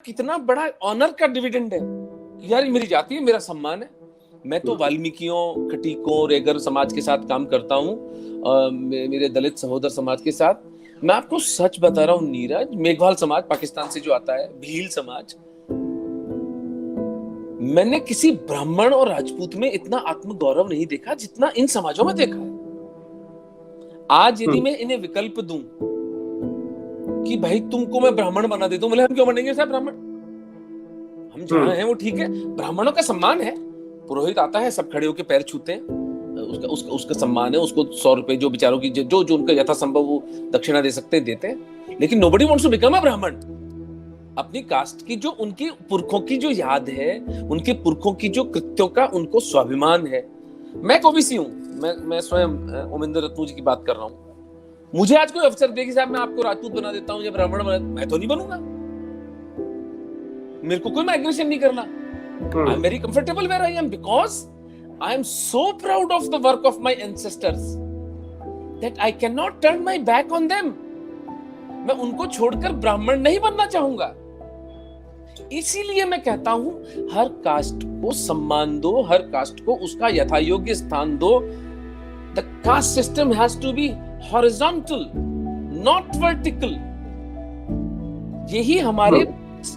कितना बड़ा ऑनर का डिविडेंड है कि यार मेरी जाति है, मेरा सम्मान है। मैं तो वाल्मीकियों, खटीकों, रेगर समाज के साथ काम करता हूँ, मेरे दलित सहोदर समाज के साथ। मैं आपको सच बता रहा हूँ नीरज, मेघवाल समाज पाकिस्तान से जो आता है, भील समाज, मैंने किसी ब्राह्मण और राजपूत में इतना आत्मगौरव नहीं देखा जितना इन समाजों में देखा है। आज यदि मैं इन्हें विकल्प दूं कि भाई तुमको मैं ब्राह्मण बना देता हूं, बोले हम क्यों बनेंगे साहब ब्राह्मण, हम जहां हैं वो ठीक है। ब्राह्मणों का सम्मान है, पुरोहित आता है, सब खड़े होकर पैर छूते हैं, उसका सम्मान है, उसको 100 रुपए जो बेचारों की जो उनका यथासंभव वो दक्षिणा दे सकते हैं देते हैं। लेकिन nobody wants to become a Brahmin. अपनी कास्ट की जो उनकी पुरखों की जो याद है, उनके पुरखों की जो कृत्यों का उनको स्वाभिमान है। मैं ओबीसी हूं, मैं स्वयं ओमेंद्र रत्नू जी की बात कर रहा हूं। मुझे आज कोई अफसर दे कि साहब मैं आपको राजपूत बना देता हूं या ब्राह्मण बना, मैं तो नहीं बनूंगा। मेरे को कोई माइग्रेशन नहीं करना। I am very comfortable where I am because I am so proud of the work of my ancestors that I can not turn my back on them. मैं उनको छोड़कर ब्राह्मण नहीं बनना चाहूंगा। इसीलिए मैं कहता हूं हर कास्ट को सम्मान दो, हर कास्ट को उसका यथायोग्य स्थान दो। The caste system has to be horizontal, not vertical. यही हमारे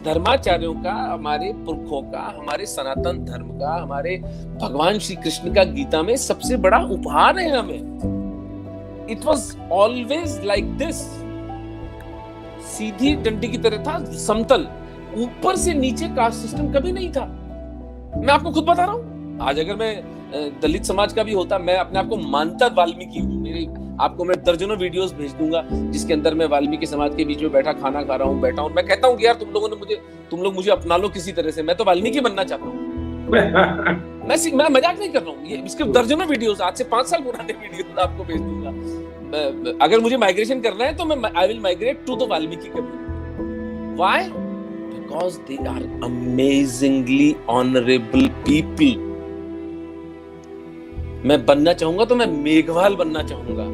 धर्माचार्यों का, हमारे पुरखों का, हमारे सनातन धर्म का, हमारे भगवान श्री कृष्ण का गीता में सबसे बड़ा उपहार है हमें। It was always like this. सीधी डंडी की तरह था, समतल, ऊपर से नीचे कास्ट सिस्टम कभी नहीं था। मैं आपको खुद बता रहा हूं, आज अगर मैं दलित समाज का भी होता, मैं अपने आप को मानता वाल्मीकि हूं। मेरी आपको मैं दर्जनों वीडियोस भेज दूंगा जिसके अंदर मैं वाल्मीकि समाज के बीच में बैठा खाना खा रहा हूं, बैठा हूं, मैं कहता हूं कि यार तुम लोग मुझे अपना लो किसी तरह से, मैं तो वाल्मीकि बनना चाहता हूं। मैं मजाक नहीं कर रहा हूं, ये इसके दर्जनों वीडियोस, आज से 5 साल पुराने वीडियोस आपको भेज दूंगा। अगर मुझे माइग्रेशन करना है तो मैं I will migrate to the Valmiki community. Why? Because they are amazingly honourable people. मैं बनना चाहूंगा तो मैं मेघवाल बनना चाहूंगा,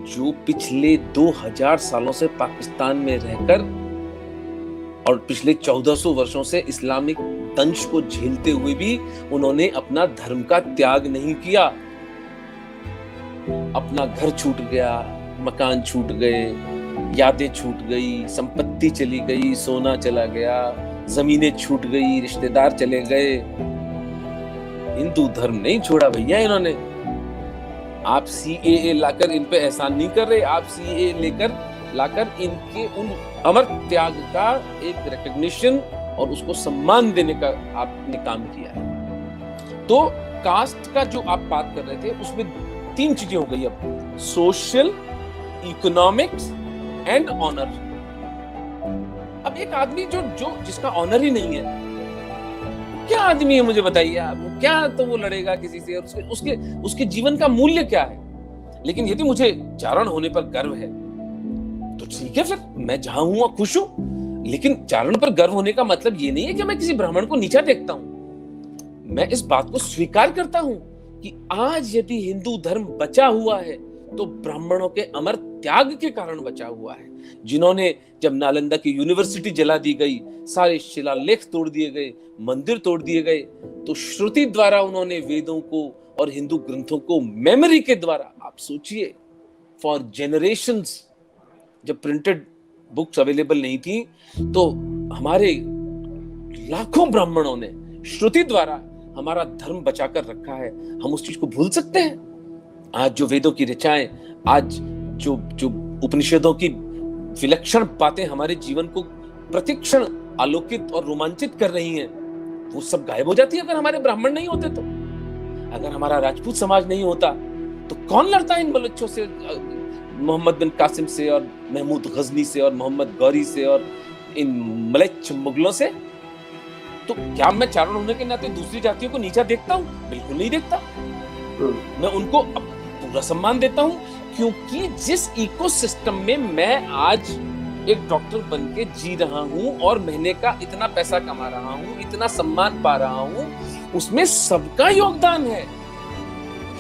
जो पिछले 2000 सालों से पाकिस्तान में रहकर और पिछले 1400 वर्षों से इस्लामिक दंश को झेलते हुए भी उन्होंने अपना धर्म का त्याग नहीं किया। अपना घर छूट गया, मकान छूट गए, यादें छूट गई, संपत्ति चली गई, सोना चला गया, जमीनें छूट गई, रिश्तेदार चले गए। हिंदू धर्म नहीं छोड़ा भैया इन्होंने। आप सीएए लाकर इन पे एहसान नहीं कर रहे, आप सीएए लाकर इनके उन अमर त्याग का एक रिकॉग्निशन और उसको सम्मान देने का आपने काम किया है। तो कास्ट का जो आप बात कर रहे थे उसमें 3 चीजें हो गई अब, सोशल, इकोनॉमिक्स एंड ऑनर। अब एक आदमी जिसका ऑनर ही नहीं है, क्या आदमी है मुझे बताइए आप? क्या तो वो लड़ेगा किसी से, और उसके जीवन का मूल्य क्या है? लेकिन यदि मुझे चारण होने पर गर्व है तो ठीक है, फिर मैं जहां हूं खुश हूं। लेकिन चारण पर गर्व होने का मतलब ये नहीं है कि मैं किसी ब्राह्मण को नीचा देखता हूं। मैं इस बात को स्वीकार करता हूं कि आज यदि हिंदू धर्म बचा हुआ है तो ब्राह्मणों के अमर त्याग के कारण बचा हुआ है, जिन्होंने जब नालंदा की यूनिवर्सिटी जला दी गई, सारे शिलालेख तोड़ दिए गए, मंदिर तोड़ दिए गए, तो श्रुति द्वारा उन्होंने वेदों को और हिंदू ग्रंथों को मेमोरी के द्वारा, आप सोचिए, फॉर जनरेशंस, जब प्रिंटेड बुक्स अवेलेबल नहीं थी तो हमारे लाखों ब्राह्मणों ने श्रुति द्वारा हमारा धर्म बचाकर रखा है। हम उस चीज को भूल सकते हैं? आज जो वेदों की ऋचाएं, आज जो उपनिषदों की विलक्षण बातें हमारे जीवन को प्रतिक्षण आलोकित और रोमांचित कर रही हैं, वो सब गायब हो जाती है अगर हमारे ब्राह्मण नहीं होते तो। अगर हमारा राजपूत समाज नहीं होता तो कौन लड़ता इन बलुच्चों से, मोहम्मद बिन कासिम से और महमूद गजनी से और मोहम्मद गौरी से और इन मलेच्छ मुगलों से? तो क्या मैं चारण होने के नाते दूसरी जातियों को नीचा देखता हूं? बिल्कुल नहीं देखता। मैं उनको पूरा सम्मान देता हूं, क्योंकि जिस इकोसिस्टम में मैं आज एक डॉक्टर बन के जी रहा हूं और महीने का इतना पैसा कमा रहा हूं, इतना सम्मान पा रहा हूं, उसमें सबका योगदान है।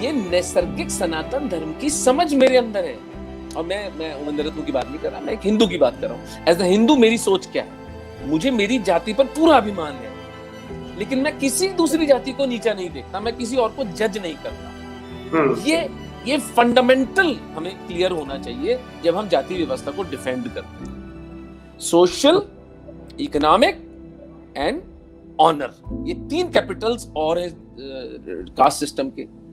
ये नैसर्गिक सनातन धर्म की समझ मेरे अंदर है। और मैं ओमेंद्र रत्नू की बात नहीं कर रहा, मैं एक हिंदू की बात कर रहा हूँ। एज अ हिंदू मेरी सोच क्या है? मुझे मेरी जाति पर पूरा अभिमान है, लेकिन मैं किसी दूसरी जाति को नीचा नहीं देखता, मैं किसी और को जज नहीं करता। ये फंडामेंटल हमें क्लियर होना चाहिए जब हम जाति व्यवस्था को डिफेंड करते हैं। सोशल, इकोनॉमिक एंड ऑनर, ये 3 कैपिटल्स और है कास्ट सिस्टम के।